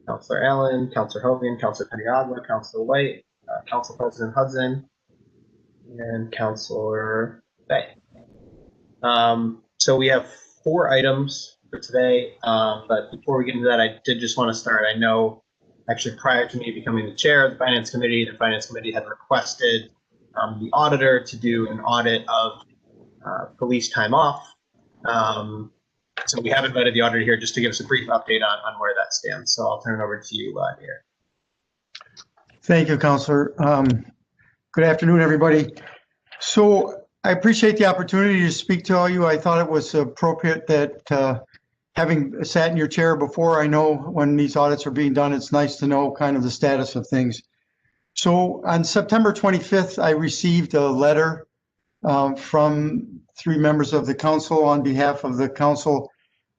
Councilor Allen, Councilor Hogan, Councilor Paniagua, Councilor White, Council President Hudson, and Councilor Bay. So we have 4 items for today, but before we get into that, I did just want to start. I know actually prior to me becoming the chair of the Finance Committee had requested the auditor to do an audit of police time off. So we have invited the auditor here just to give us a brief update on where that stands. So I'll turn it over to you here. Thank you, Councilor. Good afternoon, everybody. So I appreciate the opportunity to speak to all you. I thought it was appropriate that having sat in your chair before, I know when these audits are being done, it's nice to know kind of the status of things. So on September 25th, I received a letter from 3 members of the council on behalf of the council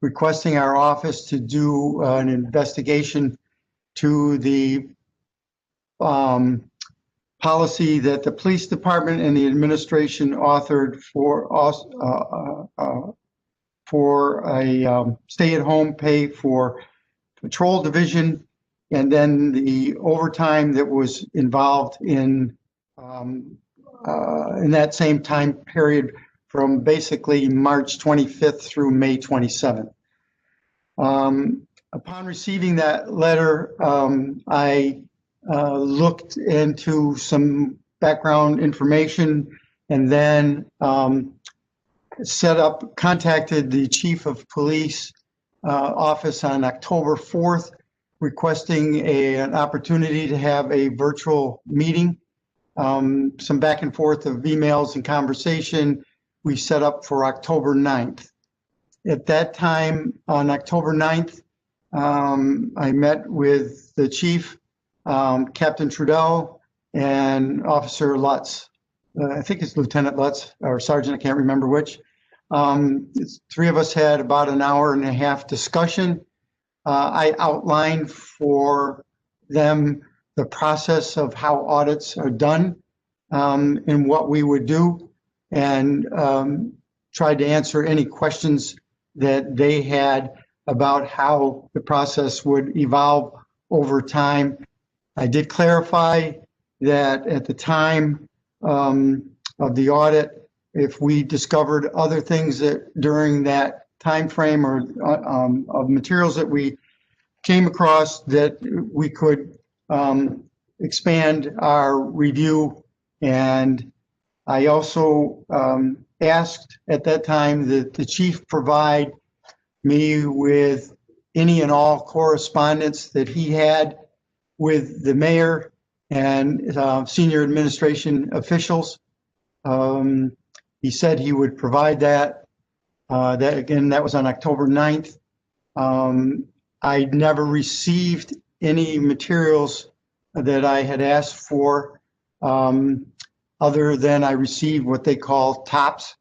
requesting our office to do an investigation to the policy that the police department and the administration authored for us for a stay-at-home pay for patrol division, and then the overtime that was involved in that same time period from basically March 25th through May 27th. Upon receiving that letter, I looked into some background information and then contacted the chief of police office on October 4th, requesting an opportunity to have a virtual meeting. Some back and forth of emails and conversation we set up for October 9th. At that time, on October 9th, I met with the chief, Captain Trudell, and Officer Lutz. I think it's Lieutenant Lutz or Sergeant, I can't remember which. 3 of us had about an hour and a half discussion. I outlined for them the process of how audits are done and what we would do, and tried to answer any questions that they had about how the process would evolve over time. I did clarify that at the time of the audit, if we discovered other things that during that time frame or of materials that we came across, that we could expand our review. And I also asked at that time that the chief provide me with any and all correspondence that he had with the mayor and senior administration officials. He said he would provide that. That was on October 9th. I never received any materials that I had asked for, other than I received what they call TOPS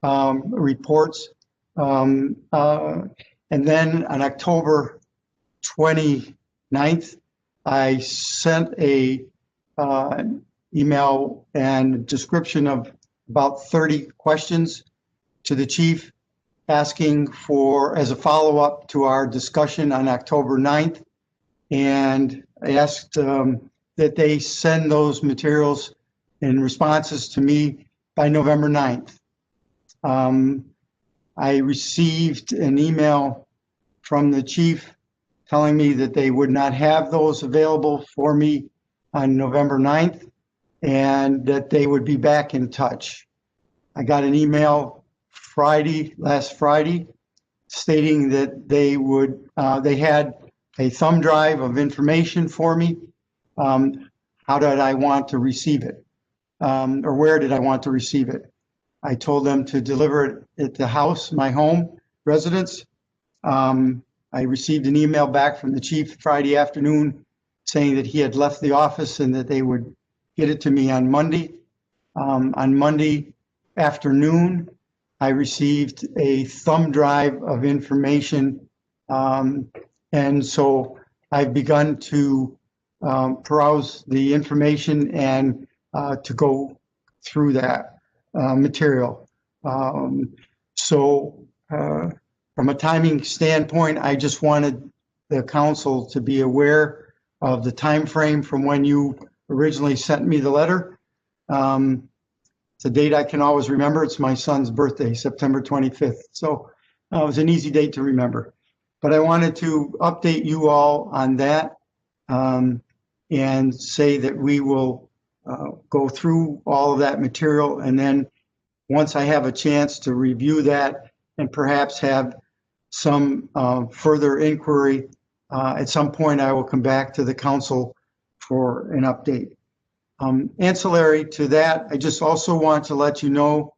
reports. And then on October 29th, I sent a email and description of about 30 questions to the chief, asking for, as a follow-up to our discussion on October 9th. And I asked that they send those materials and responses to me by November 9th. I received an email from the chief telling me that they would not have those available for me on November 9th and that they would be back in touch. I got an email last Friday, stating that they had a thumb drive of information for me. How did I want to receive it? Or where did I want to receive it? I told them to deliver it at the house, my home residence. I received an email back from the chief Friday afternoon saying that he had left the office and that they would get it to me on Monday. On Monday afternoon, I received a thumb drive of information. And so I've begun to peruse the information and to go through that material. So from a timing standpoint, I just wanted the council to be aware of the time frame from when you originally sent me the letter. It's a date I can always remember. It's my son's birthday, September 25th. So it was an easy date to remember. But I wanted to update you all on that and say that we will go through all of that material. And then once I have a chance to review that and perhaps have some further inquiry, at some point I will come back to the council for an update. Ancillary to that, I just also want to let you know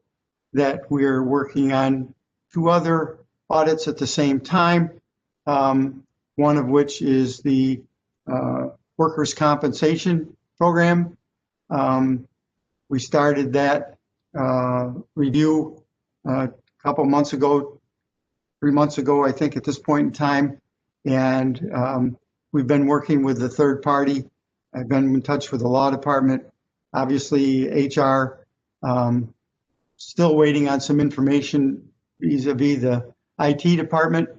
that we're working on 2 other audits at the same time. One of which is the workers' compensation program. We started that review a couple months ago, 3 months ago, I think, at this point in time. And we've been working with the third party. I've been in touch with the law department, obviously HR, still waiting on some information vis-a-vis the IT department.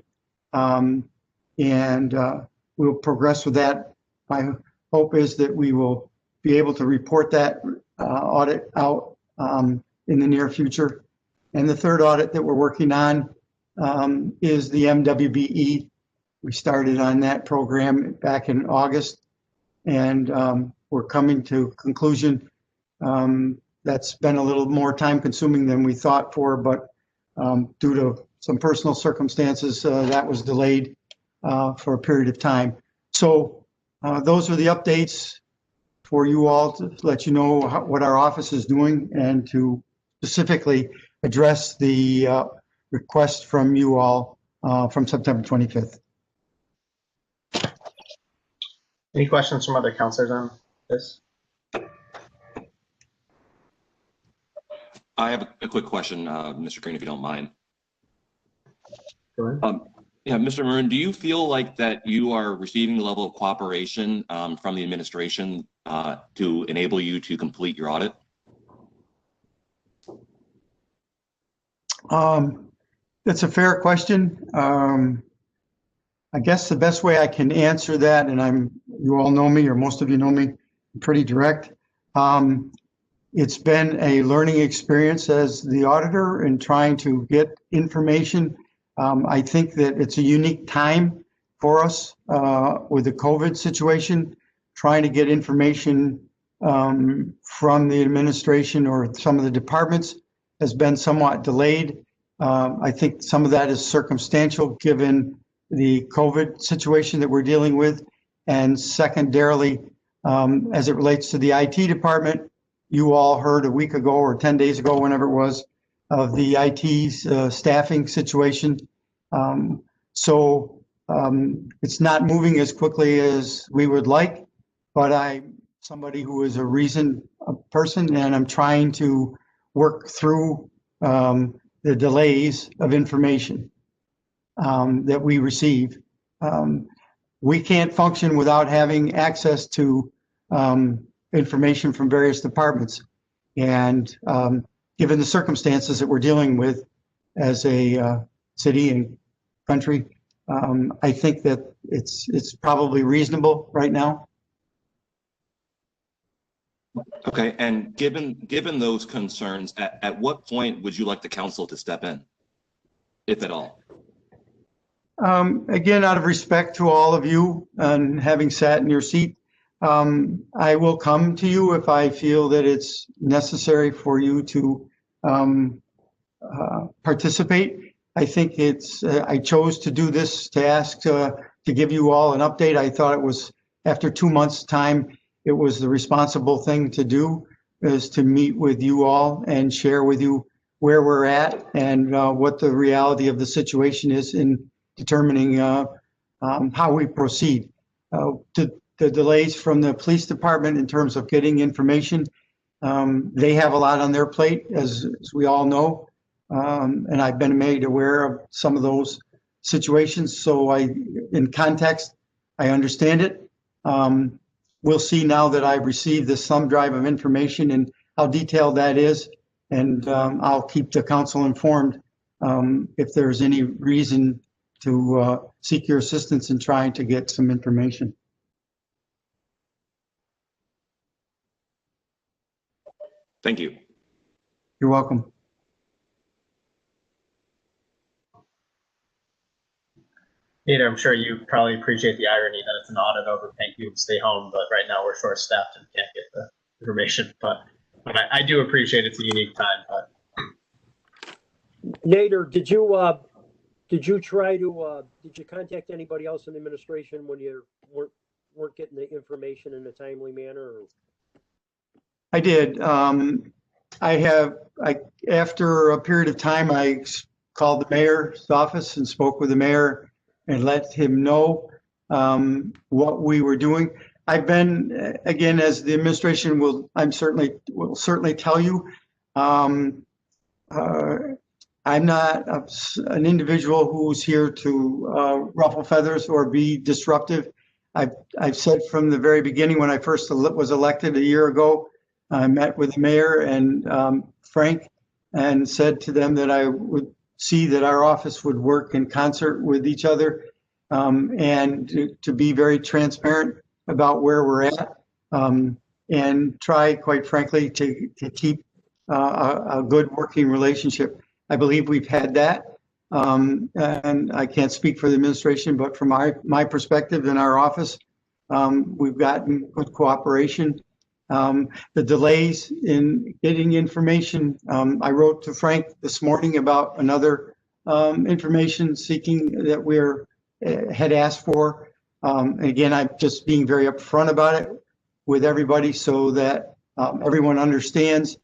We'll progress with that. My hope is that we will be able to report that audit out in the near future. And the third audit that we're working on is the MWBE. We started on that program back in August, and we're coming to conclusion. That's been a little more time consuming than we thought for, but due to some personal circumstances, that was delayed for a period of time. So those are the updates for you all to let you know what our office is doing and to specifically address the request from you all from September 25th. Any questions from other counselors on this? I have a quick question, Mr. Green, if you don't mind. Go ahead. Yeah, Mr. Maroon, do you feel like that you are receiving the level of cooperation from the administration to enable you to complete your audit? That's a fair question. I guess the best way I can answer that, and you all know me, or most of you know me, I'm pretty direct. It's been a learning experience as the auditor in trying to get information. I think that it's a unique time for us with the COVID situation, trying to get information from the administration or some of the departments has been somewhat delayed. I think some of that is circumstantial given the COVID situation that we're dealing with. And secondarily, as it relates to the IT department, you all heard a week ago or 10 days ago, whenever it was, of the IT's staffing situation. It's not moving as quickly as we would like, but I'm somebody who is a reasoned person, and I'm trying to work through the delays of information that we receive. We can't function without having access to information from various departments. And given the circumstances that we're dealing with as a city and country, I think that it's probably reasonable right now. Okay, and given those concerns, at what point would you like the council to step in, if at all? Again, out of respect to all of you and having sat in your seat, I will come to you if I feel that it's necessary for you to participate. I think I chose to do this to ask to give you all an update. I thought it was, after 2 months' time, it was the responsible thing to do, is to meet with you all and share with you where we're at and what the reality of the situation is in determining how we proceed. The delays from the police department in terms of getting information, they have a lot on their plate, as we all know. And I've been made aware of some of those situations. So in context, I understand it. We'll see now that I've received this thumb drive of information and how detailed that is. And I'll keep the council informed if there's any reason to seek your assistance in trying to get some information. Thank you. You're welcome. Peter, I'm sure you probably appreciate the irony that it's an audit overpaying people to stay home, but right now we're short-staffed and can't get the information. But I do appreciate it's a unique time. But Nader, did you try to did you contact anybody else in the administration when you weren't getting the information in a timely manner? Or? I did. After a period of time, I called the mayor's office and spoke with the mayor and let him know what we were doing. I've been, again, as the administration will certainly tell you, I'm not an individual who's here to ruffle feathers or be disruptive. I've said from the very beginning when I first was elected a year ago, I met with the mayor and Frank and said to them that I would see that our office would work in concert with each other and to be very transparent about where we're at and try, quite frankly, to keep a good working relationship. I believe we've had that. And I can't speak for the administration, but from my perspective in our office, we've gotten good cooperation. The delays in getting information, I wrote to Frank this morning about another information seeking that had asked for. Again, I'm just being very upfront about it with everybody so that everyone understands,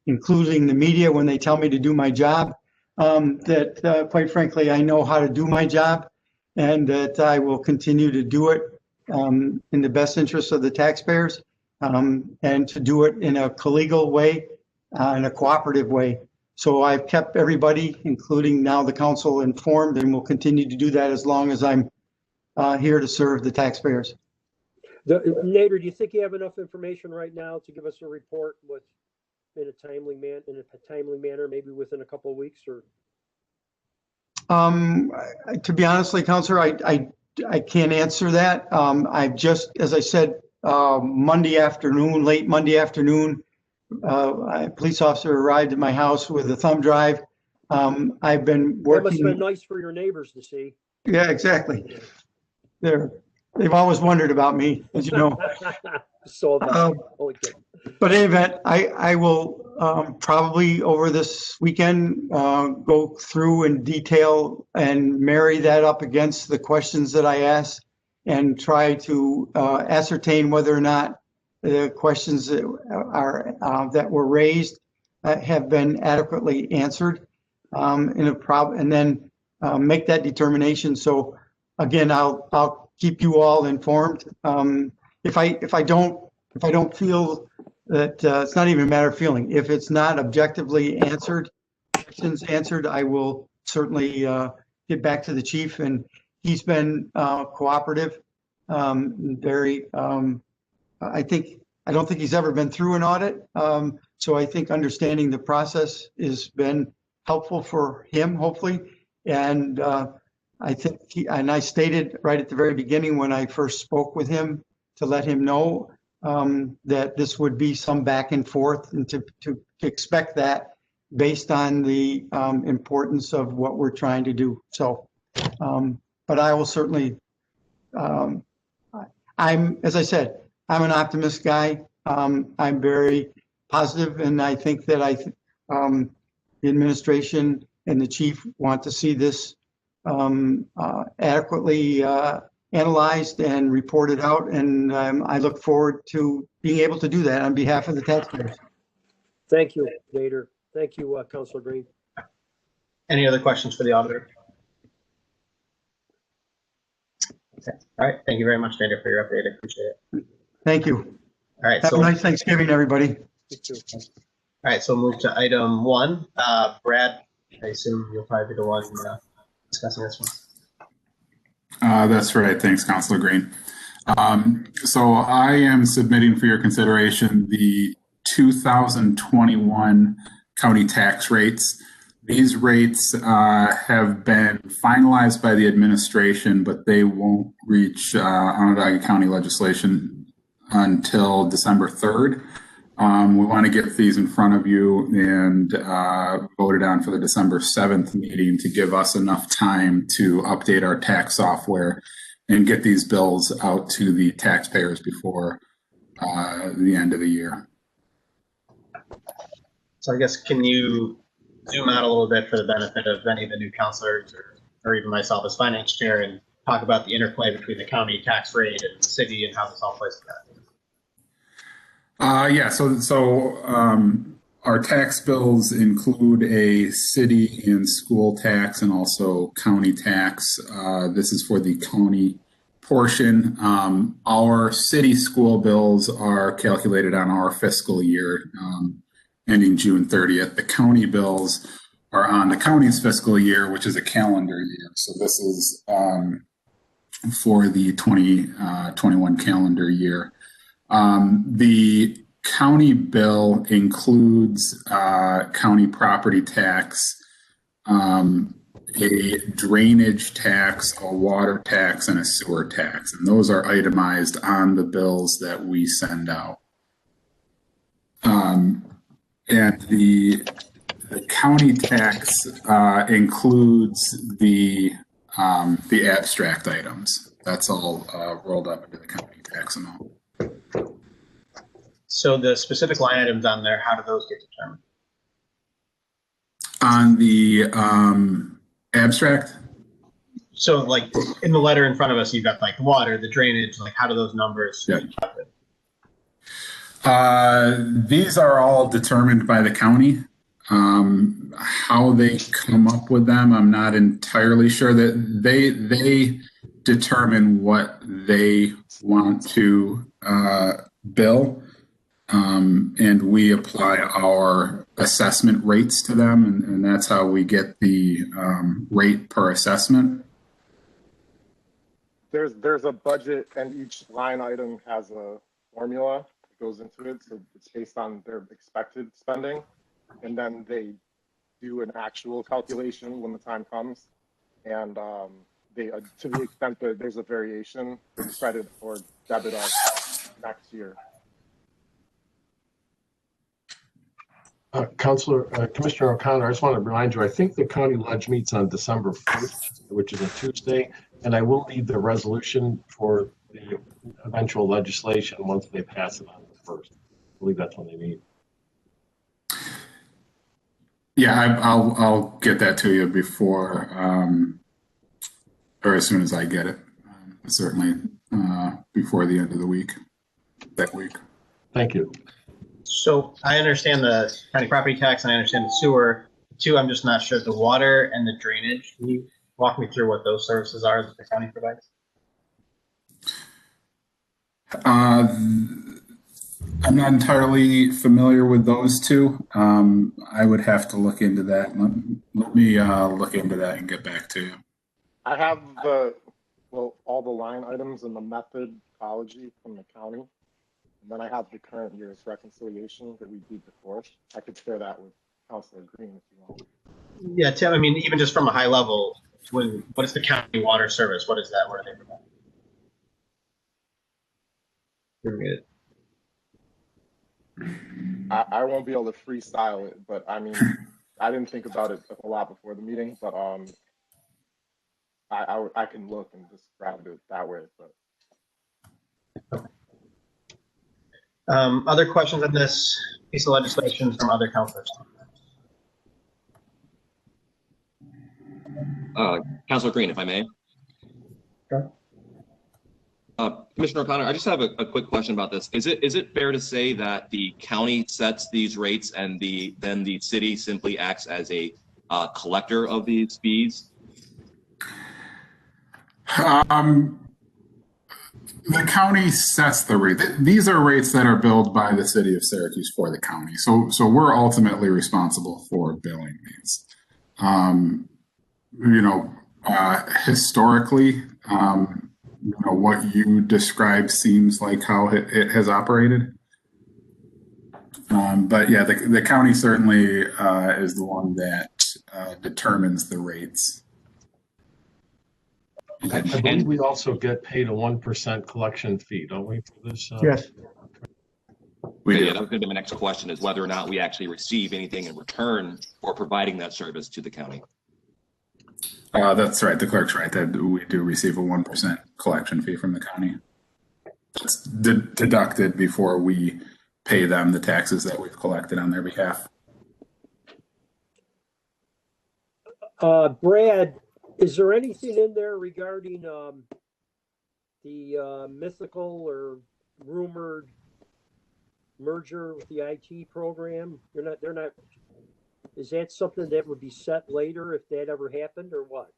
including the media when they tell me to do my job, that quite frankly, I know how to do my job and that I will continue to do it in the best interest of the taxpayers. And to do it in a collegial way, in a cooperative way. So I've kept everybody, including now the council, informed, and will continue to do that as long as I'm here to serve the taxpayers. Nader, do you think you have enough information right now to give us a report in a timely manner, maybe within a couple of weeks? Or to be honestly, Councilor, I can't answer that. I've just, as I said, late Monday afternoon, a police officer arrived at my house with a thumb drive. I've been working. That must have been nice for your neighbors to see. Yeah, exactly. They've always wondered about me, as you know. But in any event, I will probably over this weekend go through in detail and marry that up against the questions that I asked and try to ascertain whether or not the questions that were raised have been adequately answered and then make that determination. So again, I'll keep you all informed. If I don't feel that it's not even a matter of feeling, if it's not objectively questions answered, I will certainly get back to the chief, and he's been cooperative, very, I don't think he's ever been through an audit. So I think understanding the process has been helpful for him, hopefully. And I think I stated right at the very beginning when I first spoke with him to let him know that this would be some back and forth and to expect that based on the importance of what we're trying to do. So, but I will certainly, as I said, I'm an optimist guy. I'm very positive, and I think that the administration and the chief want to see this adequately analyzed and reported out, and I look forward to being able to do that on behalf of the taxpayers. Thank you, Nader. Thank you, Councilor Green. Any other questions for the auditor? Okay. All right. Thank you very much, Nader, for your update. I appreciate it. Thank you. All right. Have a nice Thanksgiving, everybody. You too. All right. So we'll move to item 1. Brad, I assume you'll probably be the one discussing this one. That's right. Thanks, Councilor Green. So I am submitting for your consideration the 2021 county tax rates. These rates have been finalized by the administration, but they won't reach Onondaga County legislation until December 3rd. We want to get these in front of you and voted on for the December 7th meeting to give us enough time to update our tax software and get these bills out to the taxpayers before the end of the year. So I guess, can you zoom out a little bit for the benefit of any of the new counselors or even myself as finance chair and talk about the interplay between the county tax rate and the city and how this all plays together? Our tax bills include a city and school tax and also county tax. This is for the county portion. Our city school bills are calculated on our fiscal year ending June 30th. The county bills are on the county's fiscal year, which is a calendar year. So this is for the 2021 calendar year. The county bill includes county property tax, a drainage tax, a water tax, and a sewer tax. And those are itemized on the bills that we send out. And the county tax includes the abstract items. That's all rolled up into the county tax amount. So the specific line items on there, how do those get determined? On the abstract? So like in the letter in front of us, you've got like the water, the drainage, like how do those numbers? Yeah. These are all determined by the county. How they come up with them, I'm not entirely sure. That they determine what they want to bill, and we apply our assessment rates to them, and that's how we get the rate per assessment. There's a budget, and each line item has a formula that goes into it. So it's based on their expected spending, and then they do an actual calculation when the time comes. And they, to the extent that there's a variation, they credit or debit us next year. Commissioner O'Connor, I just want to remind you, I think the county ledge meets on December 1st, which is a Tuesday, and I will need the resolution for the eventual legislation once they pass it on the 1st. I believe that's when they meet. Yeah, I'll get that to you before, or as soon as I get it. Certainly before the end of the week, that week. Thank you. So I understand the county property tax and I understand the sewer. Two, I'm just not sure the water and the drainage. Can you walk me through what those services are that the county provides? I'm not entirely familiar with those two. I would have to look into that. Let me look into that and get back to you. I have all the line items and the methodology from the county. And then I have the current year's reconciliation that we did before. I could share that with Councilor Green if you want. Yeah, Tim, I mean, even just from a high level, what is the county water service? What is that? What are they providing? You're good. I won't be able to freestyle it, but I mean, I didn't think about it a lot before the meeting, but I can look and just grab it that way. But other questions on this piece of legislation from other councilors? Councilor Green, if I may. Sure. Commissioner O'Connor, I just have a quick question about this. Is it fair to say that the county sets these rates and then the city simply acts as a collector of these fees? The county sets the rate. These are rates that are billed by the city of Syracuse for the county. So we're ultimately responsible for billing these. Historically, what you described seems like how it has operated. But yeah, the county certainly is the one that determines the rates. I believe we also get paid a 1% collection fee, don't we, for this? Yes. We Yeah, do. that was going to be my next question, is whether or not we actually receive anything in return for providing that service to the county. That's right. The clerk's right that we do receive a 1% collection fee from the county. It's deducted before we pay them the taxes that we've collected on their behalf. Brad, is there anything in there regarding the mythical or rumored merger with the IT program? They're not. Is that something that would be set later if that ever happened, or what?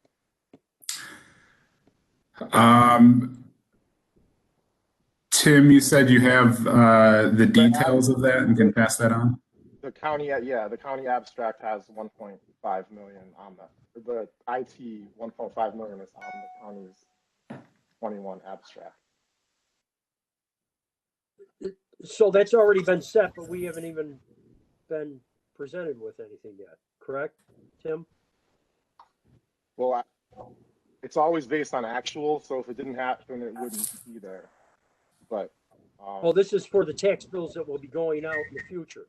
Tim, you said you have the details of that and can pass that on? The county, yeah, the county abstract has 1.5 million on that. The IT 1.5 million is on the county's 21 abstract. So that's already been set, but we haven't even been presented with anything yet, correct, Tim? Well, it's always based on actual, so if it didn't happen, it wouldn't be there. But Oh, this is for the tax bills that will be going out in the future.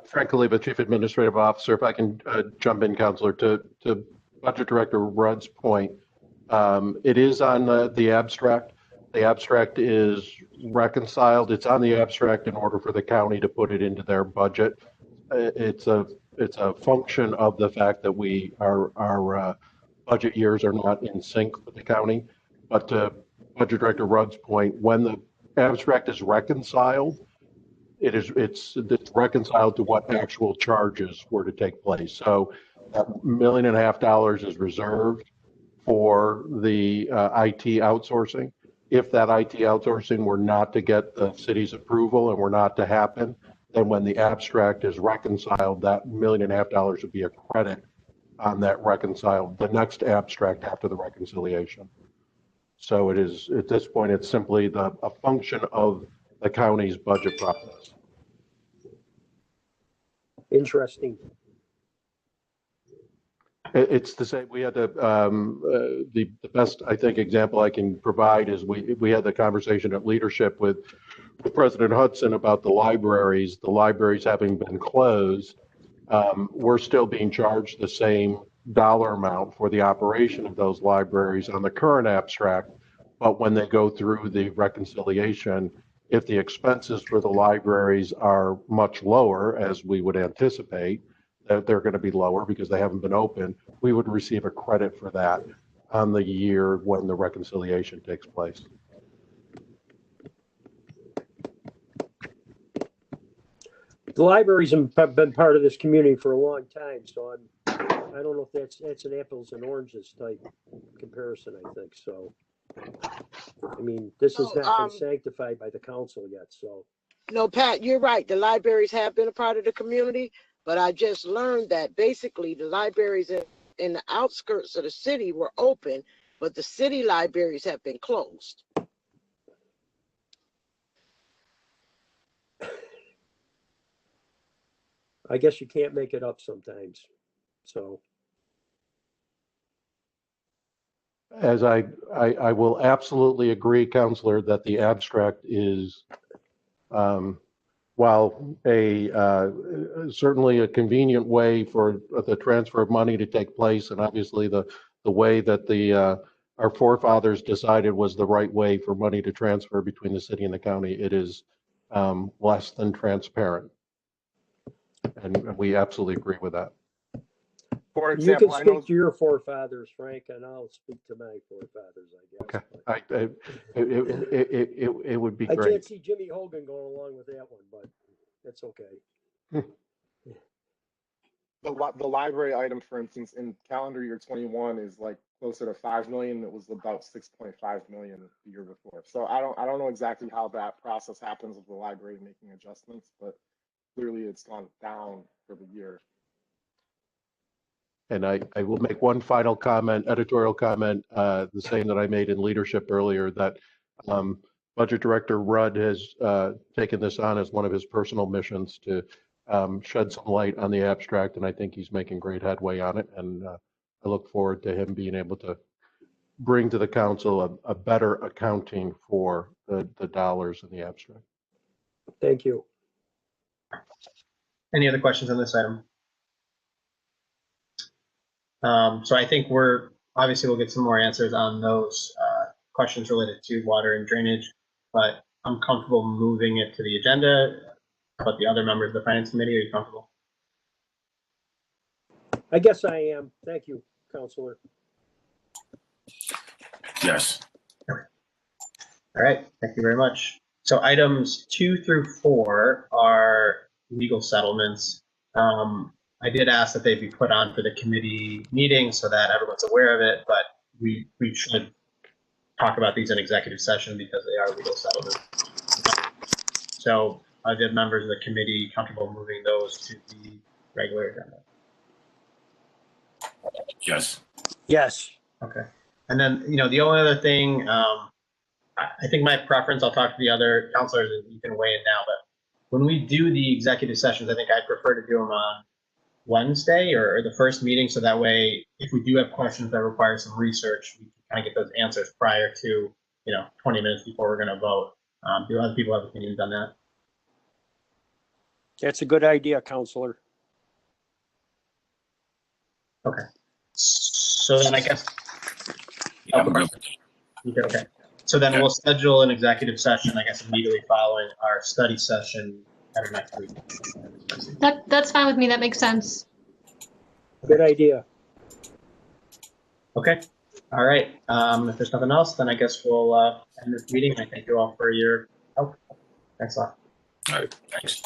Frank Kaliba, Chief Administrative Officer, if I can jump in, Counselor, to Budget Director Rudd's point. It is on the abstract. The abstract is reconciled. It's on the abstract in order for the county to put it into their budget. It's a function of the fact that our budget years are not in sync with the county. But to Budget Director Rudd's point, when the abstract is reconciled, it's reconciled to what actual charges were to take place. So $1.5 million is reserved for the IT outsourcing. If that IT outsourcing were not to get the city's approval and were not to happen, then when the abstract is reconciled, that $1.5 million would be a credit on that reconciled, the next abstract after the reconciliation. So it is, at this point, it's simply a function of the county's budget process. Interesting. It's the same. We had the best, I think, example I can provide is we had the conversation at leadership with President Hudson about the libraries. The libraries having been closed, we're still being charged the same dollar amount for the operation of those libraries on the current abstract. But when they go through the reconciliation, if the expenses for the libraries are much lower, as we would anticipate, that they're going to be lower because they haven't been open, we would receive a credit for that on the year when the reconciliation takes place. The libraries have been part of this community for a long time, so I don't know if that's an apples and oranges type comparison. I think so. I mean, this has not been sanctified by the council yet, so. No, Pat, you're right. The libraries have been a part of the community, but I just learned that basically the libraries in the outskirts of the city were open, but the city libraries have been closed. I guess you can't make it up sometimes, so. As I will absolutely agree, Counselor, that the abstract is, while certainly a convenient way for the transfer of money to take place, and obviously the way that our forefathers decided was the right way for money to transfer between the city and the county, it is less than transparent. And we absolutely agree with that. For example, you can speak to your forefathers, Frank, and I'll speak to my forefathers, I guess. Okay, it would be I great. can't see Jimmy Hogan going along with that one, but that's okay. The library item, for instance, in calendar year 21 is like closer to 5 million. It was about 6.5 million the year before. So I don't know exactly how that process happens with the library making adjustments, but clearly it's gone down for the year. And I will make one final comment, editorial comment, the same that I made in leadership earlier, that Budget Director Rudd has taken this on as one of his personal missions to shed some light on the abstract, and I think he's making great headway on it. And I look forward to him being able to bring to the council a better accounting for the dollars in the abstract. Thank you. Any other questions on this item? So I think obviously we'll get some more answers on those questions related to water and drainage, but I'm comfortable moving it to the agenda. How about the other members of the finance committee? Are you comfortable? I guess I am. Thank you, Counselor. Yes. All right, thank you very much. So items 2 through 4 are legal settlements. I did ask that they be put on for the committee meeting so that everyone's aware of it, but we should talk about these in executive session because they are legal settlements. So are the members of the committee comfortable moving those to the regular agenda? Yes. Yes. Okay. And then, the only other thing, I think my preference, I'll talk to the other counselors and you can weigh in now, but when we do the executive sessions, I think I'd prefer to do them on Wednesday or the first meeting. So that way, if we do have questions that require some research, we can kind of get those answers prior to, 20 minutes before we're going to vote. Do other people have opinions on that? That's a good idea, Counselor. Okay. So then I guess. Okay. So then we'll schedule an executive session, I guess, immediately following our study session at our next week. That's fine with me. That makes sense. Good idea. Okay. All right. If there's nothing else, then I guess we'll end this meeting. I thank you all for your help. Thanks a lot. All right. Thanks.